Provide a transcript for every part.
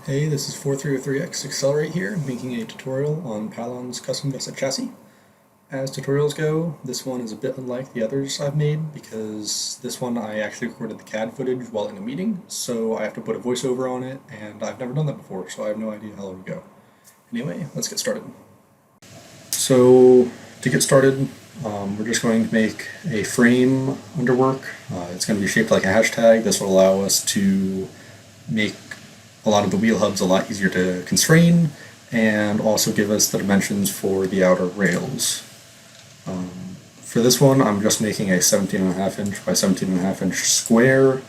Hey, this is 4303X XLR8 here, making a tutorial on Pilon's custom Gusset chassis. As tutorials go, this one is a bit unlike the others I've made because this one I actually recorded the CAD footage while in a meeting, so I have to put a voiceover on it, and I've never done that before, so I have no idea how it would go. Anyway, let's get started. So, to get started, we're just going to make a frame underwork. It's going to be shaped like a hashtag. This will allow us to make a lot of the wheel hubs a lot easier to constrain and also give us the dimensions for the outer rails. For this one, I'm just making a 17.5 inch by 17.5 inch square,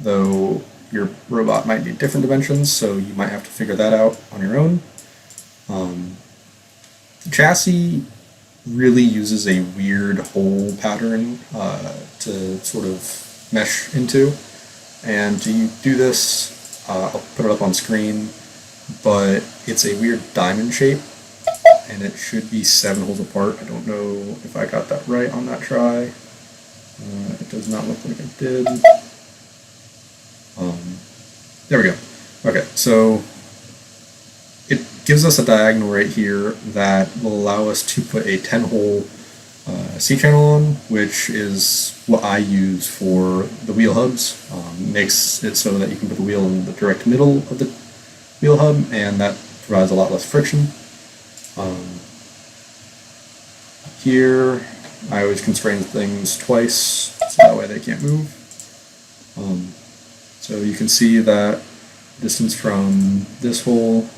though your robot might need different dimensions, so you might have to figure that out on your own. The chassis really uses a weird hole pattern to sort of mesh into, and to do this, I'll put it up on screen, but it's a weird diamond shape, and it should be 7 holes apart. I don't know if I got that right on that try. It does not look like I did. There we go. Okay, so it gives us a diagonal right here that will allow us to put a 10-hole C-channel on, which is what I use for the wheel hubs. Makes it so that you can put the wheel in the direct middle of the wheel hub, and that provides a lot less friction. Here, I always constrain things twice, so that way they can't move. So you can see that distance from this hole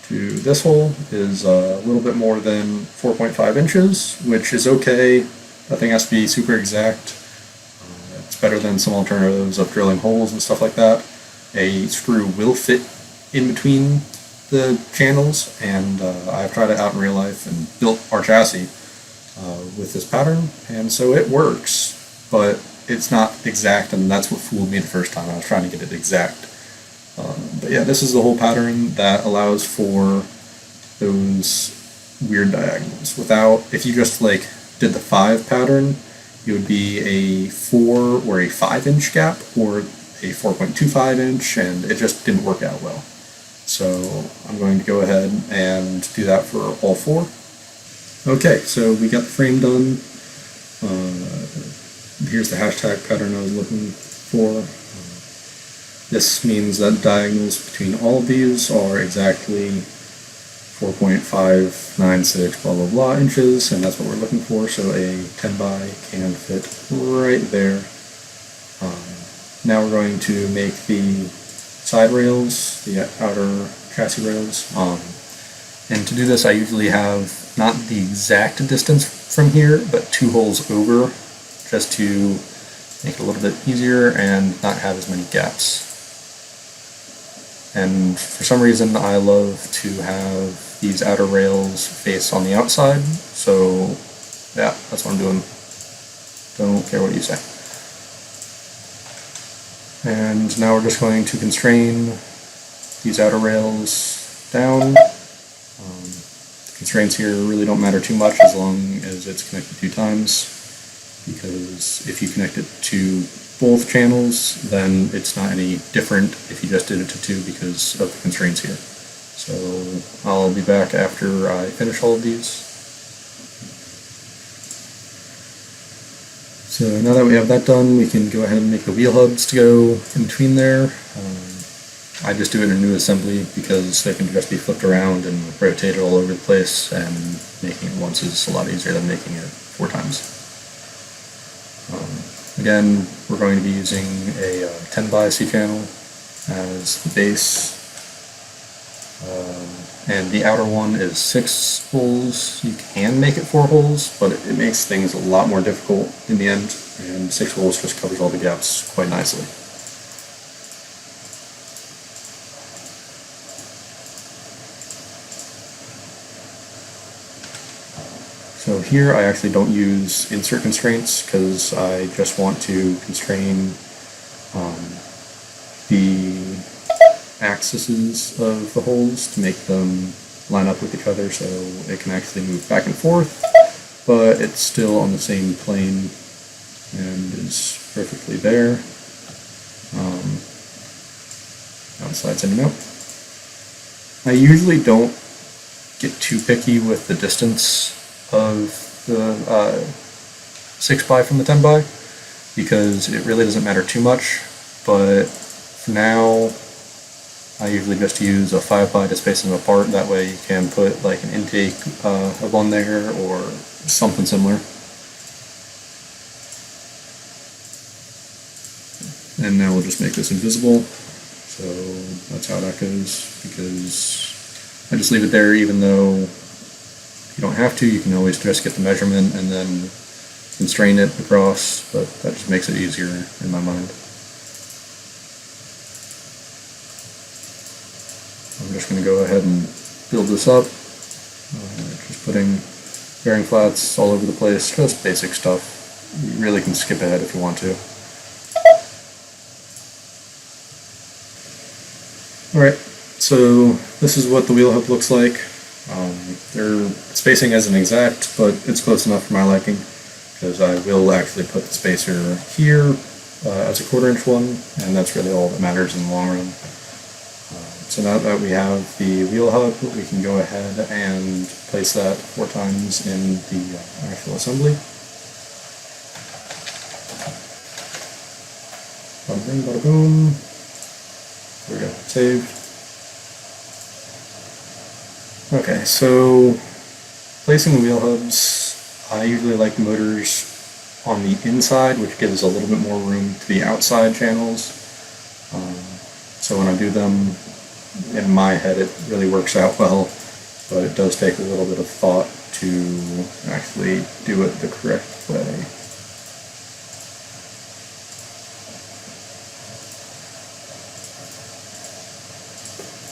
to this hole is a little bit more than 4.5 inches, which is okay. Nothing has to be super exact. It's better than some alternatives of drilling holes and stuff like that. A screw will fit in between the channels, and I've tried it out in real life and built our chassis with this pattern, and so it works, but it's not exact, and that's what fooled me the first time. I was trying to get it exact. But yeah, this is the whole pattern that allows for those weird diagonals. If you just like did the 5 pattern, it would be a 4 or a 5 inch gap, or a 4.25 inch, and it just didn't work out well. So I'm going to go ahead and do that for all 4. Okay, so we got the frame done. Here's the hashtag pattern I was looking for. This means that diagonals between all of these are exactly 4.596 blah blah blah inches, and that's what we're looking for, so a 10 by can fit right there. Now we're going to make the side rails, the outer chassis rails, and to do this I usually have not the exact distance from here, but 2 holes over, just to make it a little bit easier and not have as many gaps. And for some reason I love to have these outer rails face on the outside, so yeah, that's what I'm doing. Don't care what you say. And now we're just going to constrain these outer rails down. The constraints here really don't matter too much as long as it's connected 2 times, because if you connect it to both channels, then it's not any different if you just did it to 2 because of the constraints here. So I'll be back after I finish all of these. So now that we have that done, we can go ahead and make the wheel hubs to go in between there. I just do it in a new assembly because they can just be flipped around and rotated all over the place, and making it once is a lot easier than making it 4 times. Again, we're going to be using a 10 by C-channel as the base, and the outer one is 6 holes. You can make it 4 holes, but it makes things a lot more difficult in the end, and 6 holes just covers all the gaps quite nicely. So here I actually don't use insert constraints because I just want to constrain the axes of the holes to make them line up with each other so it can actually move back and forth, but it's still on the same plane and is perfectly there. Now it slides in and out. I usually don't get too picky with the distance of the 6x from the 10x because it really doesn't matter too much, but for now I usually just use a 5x to space them apart. That way you can put like an intake of one there or something similar. And now we'll just make this invisible. So that's how that goes, because I just leave it there even though you don't have to. You can always just get the measurement and then constrain it across, but that just makes it easier in my mind. I'm just going to go ahead and build this up, just putting bearing flats all over the place, just basic stuff. You really can skip ahead if you want to. Alright, so this is what the wheel hub looks like. Their spacing isn't exact, but it's close enough for my liking, because I will actually put the spacer here as a 1/4 inch one, and that's really all that matters in the long run. So now that we have the wheel hub, we can go ahead and place that 4 times in the actual assembly. Bada bing, bada boom. There we go, saved. Okay, so placing the wheel hubs, I usually like the motors on the inside, which gives a little bit more room to the outside channels. So when I do them, in my head it really works out well, but it does take a little bit of thought to actually do it the correct way.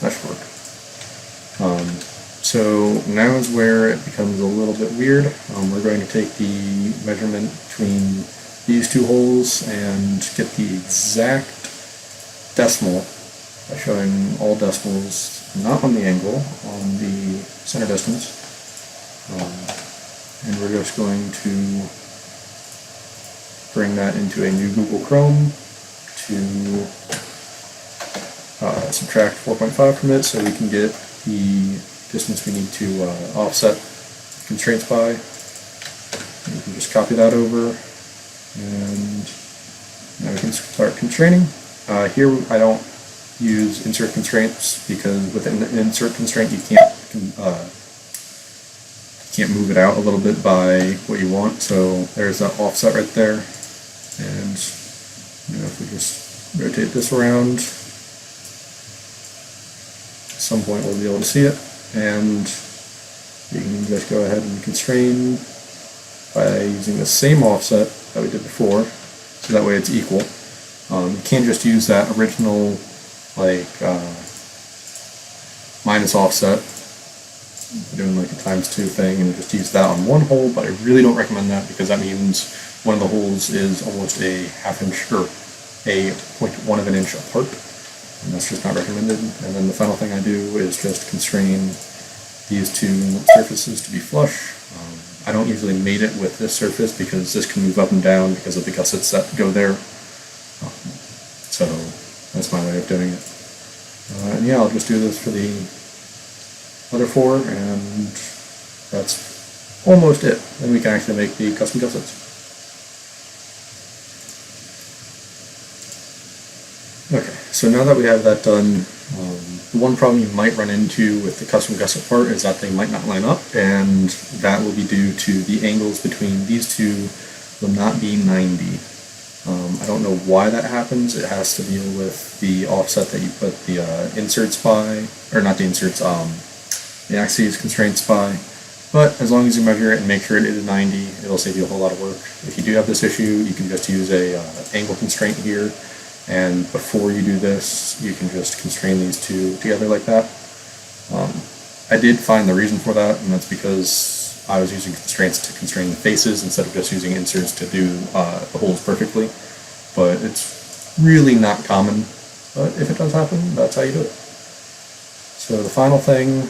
That should work. So now is where it becomes a little bit weird. We're going to take the measurement between these 2 holes and get the exact decimal by showing all decimals, not on the angle, on the center distance. And we're just going to bring that into a new Google Chrome to subtract 4.5 from it so we can get the distance we need to offset constraints by. And you can just copy that over, and now we can start constraining. Here I don't use insert constraints because with an insert constraint you can't move it out a little bit by what you want. So there's that offset right there, and if we just rotate this around, at some point we'll be able to see it, and you can just go ahead and constrain by using the same offset that we did before, so that way it's equal. You can't just use that original minus offset, doing like a ×2 thing, and just use that on one hole, but I really don't recommend that because that means one of the holes is almost a ½ inch or a 0.1 of an inch apart, and that's just not recommended. And then the final thing I do is just constrain these 2 surfaces to be flush. I don't usually mate it with this surface because this can move up and down because of the gussets that go there. So that's my way of doing it. And yeah, I'll just do this for the other 4, and that's almost it. Then we can actually make the custom gussets. Okay, so now that we have that done, the one problem you might run into with the custom gusset part is that they might not line up, and that will be due to the angles between these 2 will not be 90. I don't know why that happens. It has to deal with the offset that you put the inserts by, or not the inserts, the axes constraints by. But as long as you measure it and make sure it is 90, it'll save you a whole lot of work. If you do have this issue, you can just use a angle constraint here, and before you do this, you can just constrain these 2 together like that. I did find the reason for that, and that's because I was using constraints to constrain the faces instead of just using inserts to do the holes perfectly. But it's really not common, but if it does happen, that's how you do it. So the final thing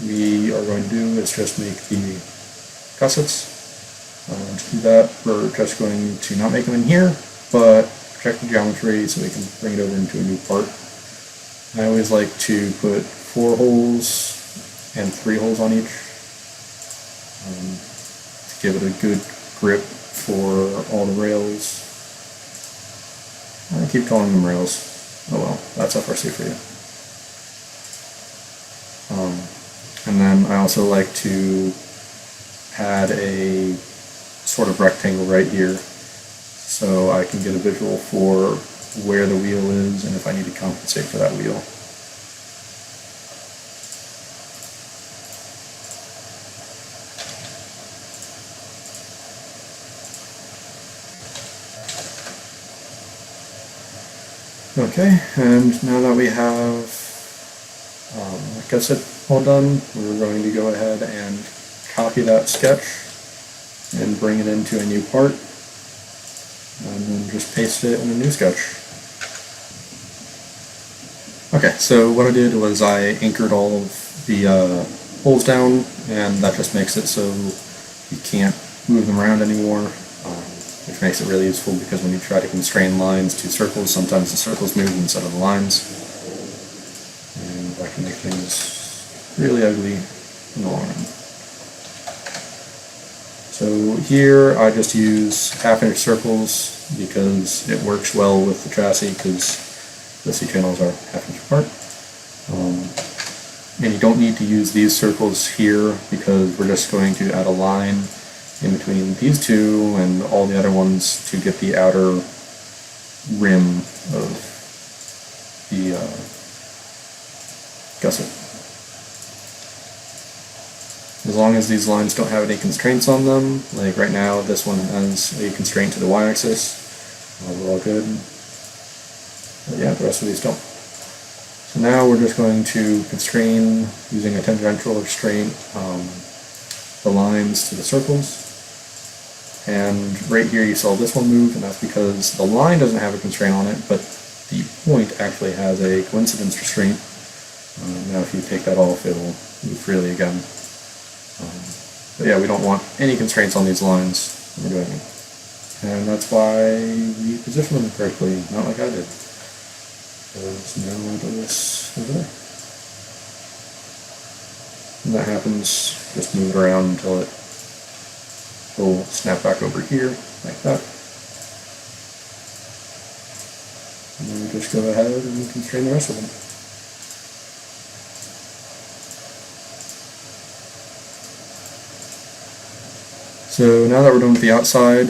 we are going to do is just make the gussets. To do that, we're just going to not make them in here, but check the geometry so we can bring it over into a new part. I always like to put 4 holes and 3 holes on each to give it a good grip for all the rails. I keep calling them rails. Oh well, that's FRC for you. And then I also like to add a sort of rectangle right here so I can get a visual for where the wheel is and if I need to compensate for that wheel. Okay, and now that we have Gusset all done, we're going to go ahead and copy that sketch and bring it into a new part, and then just paste it in a new sketch. Okay, so what I did was I anchored all of the holes down, and that just makes it so you can't move them around anymore, which makes it really useful because when you try to constrain lines to circles, sometimes the circles move instead of the lines, and that can make things really ugly in the long run. So here I just use 1/2" circles because it works well with the chassis because the C channels are 1/2" apart. And you don't need to use these circles here because we're just going to add a line in between these two and all the other ones to get the outer rim of the gusset. As long as these lines don't have any constraints on them, like right now this one has a constraint to the y-axis, we're all good. But yeah, the rest of these don't. So now we're just going to constrain using a tangential restraint the lines to the circles. And right here you saw this one move, and that's because the line doesn't have a constraint on it, but the point actually has a coincidence restraint. Now if you take that off, it'll move freely again. But yeah, we don't want any constraints on these lines when we're doing it. And that's why we position them correctly, not like I did. Because now I do this over there. When that happens, just move it around until it will snap back over here, like that. And then we just go ahead and constrain the rest of them. So now that we're done with the outside,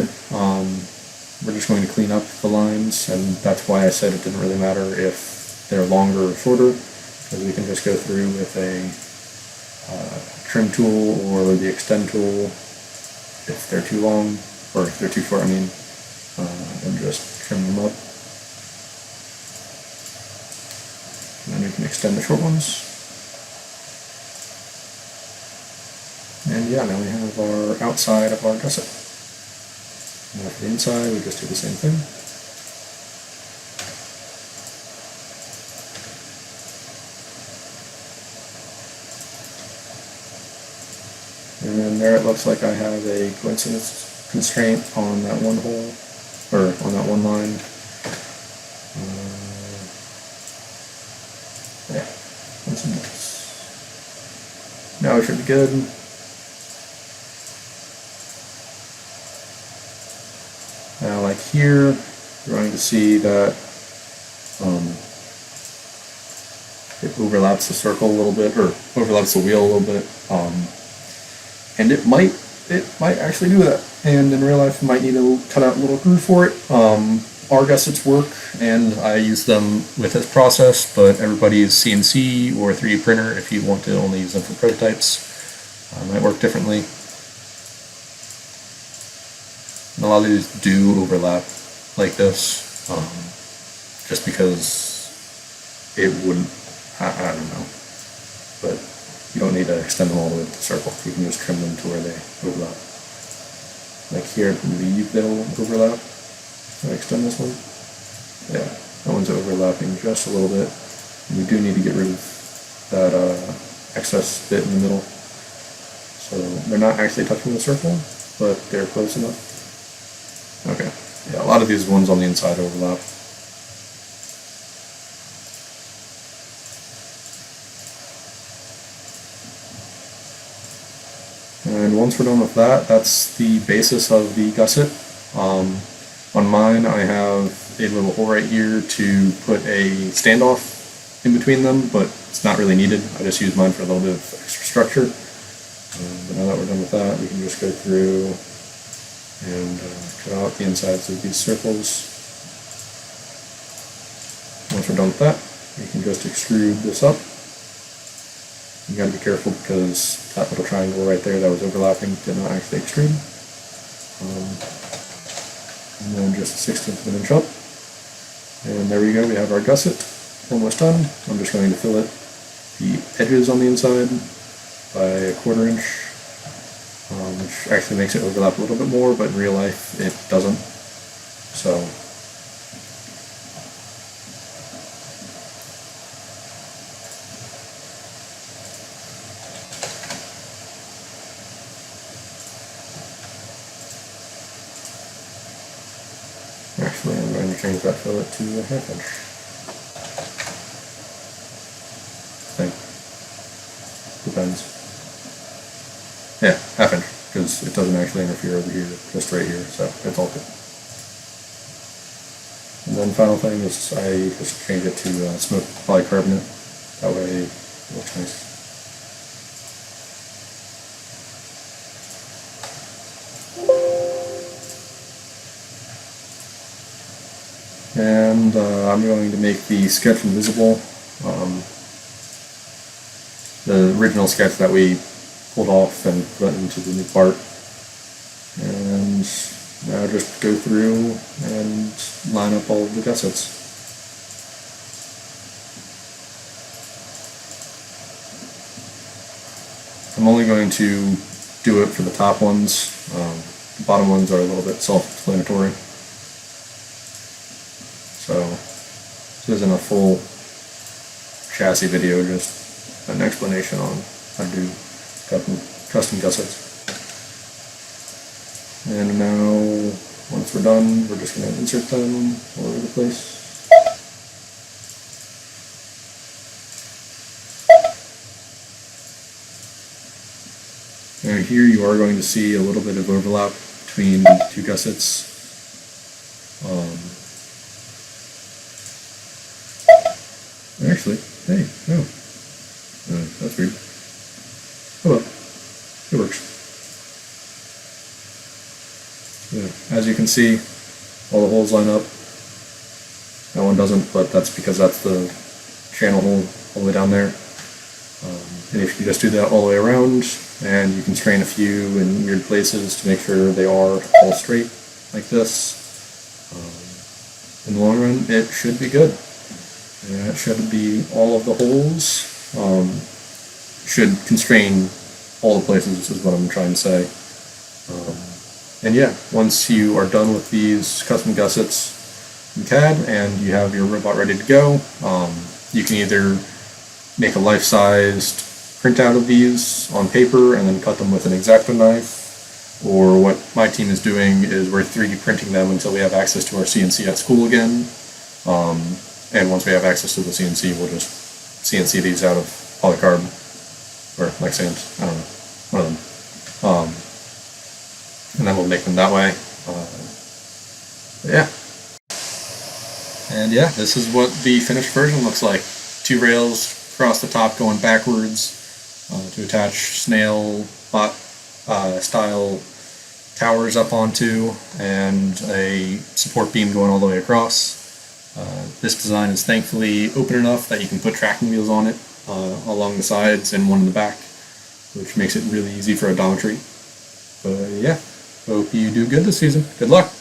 we're just going to clean up the lines, and that's why I said it didn't really matter if they're longer or shorter, because we can just go through with a trim tool or the extend tool if they're too long, or if they're too short, I mean, and just trim them up. And then we can extend the short ones. And yeah, now we have our outside of our gusset. Now for the inside, we just do the same thing. And then there it looks like I have a coincidence constraint on that one hole, or on that one line. Yeah, coincidence. Now it should be good. Now, like here, you're going to see that it overlaps the circle a little bit, or overlaps the wheel a little bit, and it might actually do that. And in real life, you might need to cut out a little groove for it. Our gussets work, and I use them with this process, but everybody's CNC or 3D printer, if you want to only use them for prototypes, might work differently. And a lot of these do overlap like this, just because it wouldn't, I don't know, but you don't need to extend them all the way to the circle. You can just trim them to where they overlap. Like here, I believe they'll overlap. So I extend this one. Yeah, that one's overlapping just a little bit. And we do need to get rid of that excess bit in the middle. So they're not actually touching the circle, but they're close enough. Okay, yeah, a lot of these ones on the inside overlap. And once we're done with that, that's the basis of the gusset. On mine, I have a little hole right here to put a standoff in between them, but it's not really needed. I just use mine for a little bit of extra structure. But now that we're done with that, we can just go through and cut out the insides of these circles. Once we're done with that, we can just extrude this up. You gotta be careful because that little triangle right there that was overlapping did not actually extrude. And then just a 1/16 of an inch up. And there we go, we have our gusset almost done. I'm just going to fillet the edges on the inside by 1/4 inch, which actually makes it overlap a little bit more, but in real life it doesn't. So actually, I'm going to change that fillet to a 1/2 inch. Depends. Yeah, 1/2 inch, because it doesn't actually interfere over here, just right here, so it's all good. And then final thing is I just change it to smoked polycarbonate. That way it looks nice. And I'm going to make the sketch invisible. The original sketch that we pulled off and put into the new part. And now just go through and line up all of the gussets. I'm only going to do it for the top ones. The bottom ones are a little bit self-explanatory. So this isn't a full chassis video, just an explanation on how to do custom gussets. And now, once we're done, we're just going to insert them all over the place. And here you are going to see a little bit of overlap between the two gussets. Actually, hey, no. That's weird. Oh well, it works. Yeah, as you can see, all the holes line up. That one doesn't, but that's because that's the channel hole all the way down there. And if you just do that all the way around, and you can strain a few in weird places to make sure they are all straight, like this, in the long run, it should be good. And it should be all of the holes. Should constrain all the places, is what I'm trying to say. And yeah, once you are done with these custom gussets in CAD and you have your robot ready to go, you can either make a life-sized printout of these on paper and then cut them with an X-Acto knife, or what my team is doing is we're 3D printing them until we have access to our CNC at school again. And once we have access to the CNC, we'll just CNC these out of polycarb, or like sand, I don't know, one of them. And then we'll make them that way. Yeah. And yeah, this is what the finished version looks like. 2 rails across the top going backwards to attach snail bot style towers up onto, and a support beam going all the way across. This design is thankfully open enough that you can put tracking wheels on it along the sides and one in the back, which makes it really easy for odometry. But yeah, hope you do good this season. Good luck!